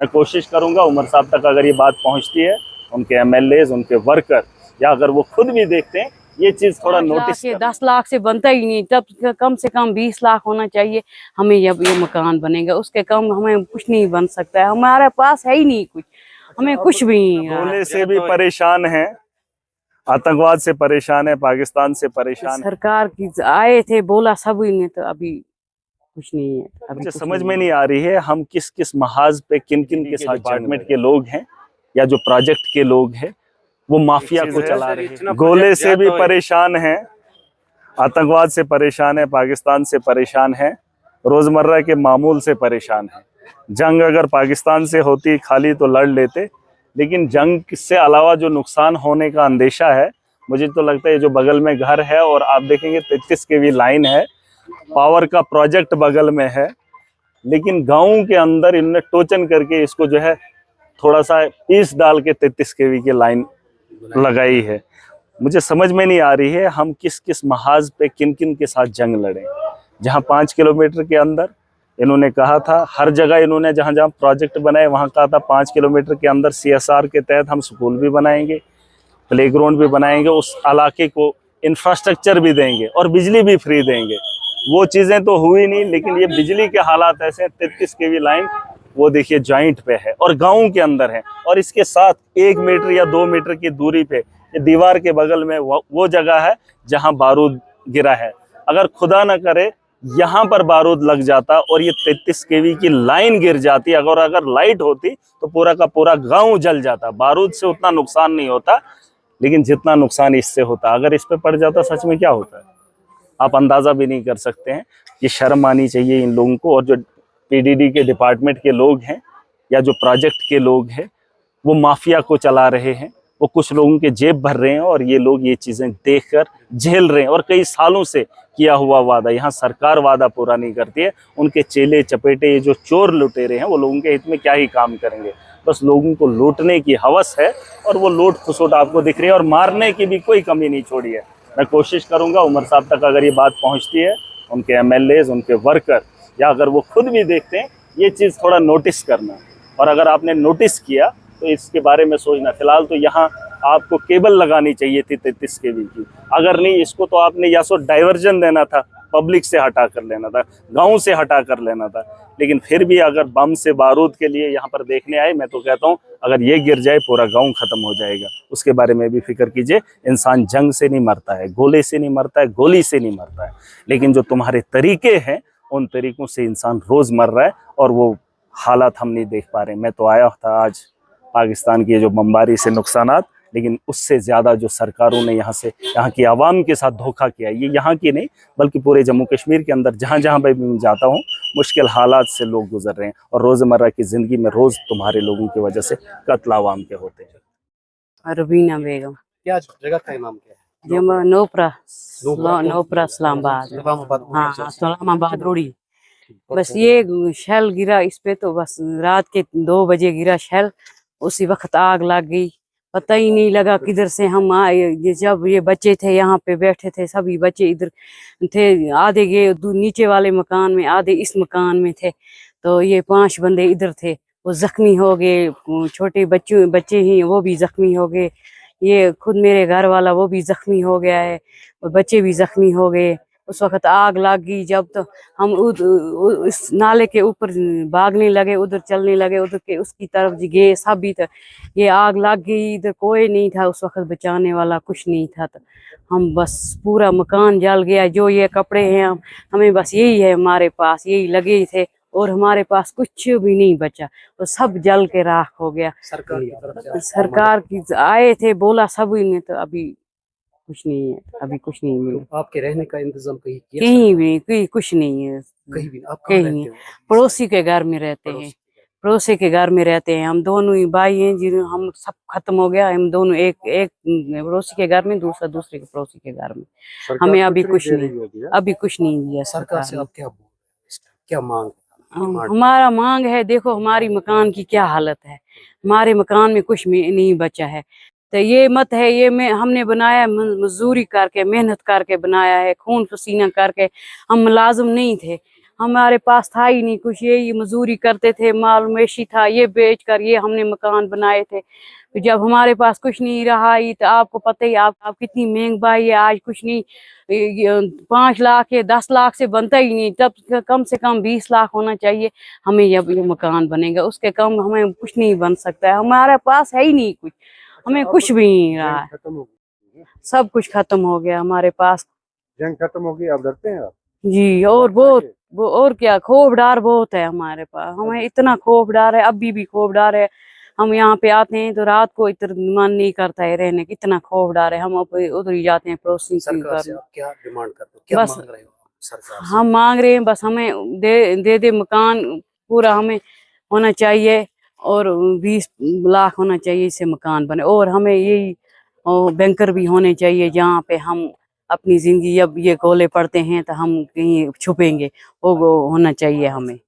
मैं कोशिश करूंगा उमर साहब तक अगर ये बात पहुंचती है, उनके एमएलए, उनके वर्कर, या अगर वो खुद भी देखते हैं ये चीज थोड़ा नोटिस करें। 10 लाख से बनता ही नहीं, तब कम से कम 20 लाख होना चाहिए हमें, जब ये मकान बनेगा। उसके कम हमें कुछ नहीं बन सकता है, हमारे पास है ही नहीं कुछ, हमें कुछ भी नहीं। गोले से भी परेशान है, आतंकवाद से परेशान है, पाकिस्तान से परेशान है। सरकार की आए थे, बोला सब ने, तो अभी कुछ नहीं है। मुझे समझ में नहीं आ रही है हम किस किस महाज पे किन किन के साथ डिपार्टमेंट के लोग हैं या जो प्रोजेक्ट के लोग हैं वो माफिया को चला रहे हैं। गोले से भी परेशान है, आतंकवाद से परेशान है, पाकिस्तान से परेशान है, रोजमर्रा के मामूल से परेशान है। जंग अगर पाकिस्तान से होती खाली तो लड़ लेते, लेकिन जंग से अलावा जो नुकसान होने का अंदेशा है, मुझे तो लगता है जो बगल में घर है और आप देखेंगे 33 kV लाइन है, पावर का प्रोजेक्ट बगल में है, लेकिन गाँव के अंदर इन्होंने टोचन करके इसको जो है थोड़ा सा पीस डाल के 33 kV की लाइन लगाई है। मुझे समझ में नहीं आ रही है हम किस किस महाज पे किन किन के साथ जंग लड़े। जहाँ 5 किलोमीटर के अंदर इन्होंने कहा था, हर जगह इन्होंने जहाँ जहाँ प्रोजेक्ट बनाए वहाँ कहा था 5 किलोमीटर के अंदर CSR के तहत हम स्कूल भी बनाएंगे, प्लेग्राउंड भी बनाएंगे, उस इलाके को इंफ्रास्ट्रक्चर भी देंगे और बिजली भी फ्री देंगे। वो चीज़ें तो हुई नहीं, लेकिन ये बिजली के हालात ऐसे हैं, 33 kV लाइन वो देखिए जॉइंट पे है और गाँव के अंदर है, और इसके साथ 1 मीटर या 2 मीटर की दूरी पे ये दीवार के बगल में वो जगह है जहाँ बारूद गिरा है। अगर खुदा न करे यहाँ पर बारूद लग जाता और ये 33 kV की लाइन गिर जाती, अगर लाइट होती तो पूरा का पूरा गांव जल जाता। बारूद से उतना नुकसान नहीं होता, लेकिन जितना नुकसान इससे होता, अगर इस पे पड़ जाता सच में क्या होता है आप अंदाजा भी नहीं कर सकते हैं। ये शर्म आनी चाहिए इन लोगों को। और जो PDD के डिपार्टमेंट के लोग हैं या जो प्रोजेक्ट के लोग हैं वो माफिया को चला रहे हैं, वो कुछ लोगों के जेब भर रहे हैं और ये लोग ये चीज़ें देखकर झेल रहे हैं। और कई सालों से किया हुआ वादा, यहाँ सरकार वादा पूरा नहीं करती है, उनके चेले चपेटे ये जो चोर लुटेरे हैं वो लोगों के हित में क्या ही काम करेंगे। बस लोगों को लूटने की हवस है और वो लूट खसोट आपको दिख रही है, और मारने की भी कोई कमी नहीं छोड़ी है। मैं कोशिश करूँगा उमर साहब तक अगर ये बात पहुँचती है, उनके एमएलए, उनके वर्कर, या अगर वो खुद भी देखते हैं ये चीज़ थोड़ा नोटिस करना, और अगर आपने नोटिस किया तो इसके बारे में सोचना। फिलहाल तो यहाँ आपको केबल लगानी चाहिए थी 33 kV की, अगर नहीं इसको तो आपने या सो डाइवर्जन देना था, पब्लिक से हटा कर लेना था, गांव से हटा कर लेना था। लेकिन फिर भी अगर बम से बारूद के लिए यहाँ पर देखने आए, मैं तो कहता हूँ अगर ये गिर जाए पूरा गांव खत्म हो जाएगा। उसके बारे में भी फिक्र कीजिए। इंसान जंग से नहीं मरता है, गोले से नहीं मरता है, गोली से नहीं मरता है, लेकिन जो तुम्हारे तरीके हैं उन तरीकों से इंसान रोज मर रहा है, और वो हालात हम नहीं देख पा रहे। मैं तो आया था आज पाकिस्तान की जो बमबारी से नुकसानात, लेकिन उससे ज़्यादा जो सरकारों ने यहाँ की आवाम के साथ धोखा किया, ये यहाँ की नहीं बल्कि पूरे जम्मू कश्मीर के अंदर जहाँ जहाँ मैं जाता हूँ मुश्किल हालात से लोग गुजर रहे हैं, और रोज़मर्रा की ज़िंदगी में रोज़ तुम्हारे लोगों की वजह से कत्ल आवाम के होते हैं। रुबीना बेगम। क्या जगह का नाम क्या है? नोपरा इस्लामाबाद। हाँ, इस्लामाबाद रोड़ी। बस ये शेल गिरा इस पे, तो बस रात के 2 बजे गिरा शेल, उसी वक्त आग लग गई। पता ही नहीं लगा किधर से हम आए। जब ये बच्चे थे यहाँ पे बैठे थे, सभी बच्चे इधर थे, आधे गए नीचे वाले मकान में, आधे इस मकान में थे। तो ये 5 बंदे इधर थे, वो जख्मी हो गए। छोटे बच्चे ही वो भी जख्मी हो गए। ये खुद मेरे घर वाला वो भी जख्मी हो गया है, और बच्चे भी जख्मी हो गए। उस वक्त आग लग गई, जब तो हम उस नाले के ऊपर भागने लगे, उधर चलने लगे, उधर के उसकी तरफ गए, सब भी था। ये आग लग गई, इधर कोई नहीं था उस वक्त बचाने वाला, कुछ नहीं था। तो हम बस पूरा मकान जल गया। जो ये कपड़े हैं हमें बस यही है, हमारे पास यही लगे थे, और हमारे पास कुछ भी नहीं बचा, वो सब जल के राख हो गया। सरकार की आए थे, बोला सब ने, तो अभी कुछ नहीं है, अभी कुछ नहीं मिला। तो आपके रहने का इंतजाम किया? कहीं भी कहीं कुछ नहीं है, कहीं भी आप कहीं नहीं। पड़ोसी के घर में रहते हैं, पड़ोसी के घर में रहते हैं। हम दोनों ही भाई हैं, जिन्हें हम सब खत्म हो गया। हम दोनों एक पड़ोसी के घर में, दूसरा दूसरे के पड़ोसी के घर में। हमें अभी कुछ नहीं, अभी कुछ नहीं दिया सरकार से। आप क्या मांग? हमारा मांग है, देखो हमारी मकान की क्या हालत है, हमारे मकान में कुछ नहीं बचा है। तो ये मत है, ये हमने बनाया मजदूरी करके, मेहनत करके बनाया है, खून पसीना करके। हम मुलाजिम नहीं थे, हमारे पास था ही नहीं कुछ, यही मजदूरी करते थे, माल मवेशी था, ये बेच कर ये हमने मकान बनाए थे। तो जब हमारे पास कुछ नहीं रहा ही, तो आपको पता ही आप कितनी महंगाई है आज, कुछ नहीं 5 लाख या 10 लाख से बनता ही नहीं, तब कम से कम 20 लाख होना चाहिए हमें जब ये मकान बनेगा, उसके कम हमें कुछ नहीं बन सकता है। हमारे पास है ही नहीं कुछ, हमें कुछ भी नहीं रहा है, खत्म हो गई, सब कुछ खत्म हो गया हमारे पास। जंग खत्म हो गई, अब डरते हैं आप? जी, और बहुत वो और क्या, खौफ डर बहुत है हमारे पास, हमें इतना खौफ डर है, अभी भी खौफ डर है। हम यहाँ पे आते हैं तो रात को इतना मन नहीं करता है रहने की, इतना खौफ डर है, हम उधर ही जाते हैं पड़ोसी सरकार से घर। आप क्या डिमांड करते हो, क्या बस मांग रहे हो सरकार से? हम मांग रहे हैं, बस हमें दे मकान पूरा हमें होना चाहिए, और 20 लाख होना चाहिए इससे मकान बने, और हमें यही बैंकर भी होने चाहिए जहाँ पे हम अपनी जिंदगी, अब ये गोले पड़ते हैं तो हम कहीं छुपेंगे, वो होना चाहिए हमें।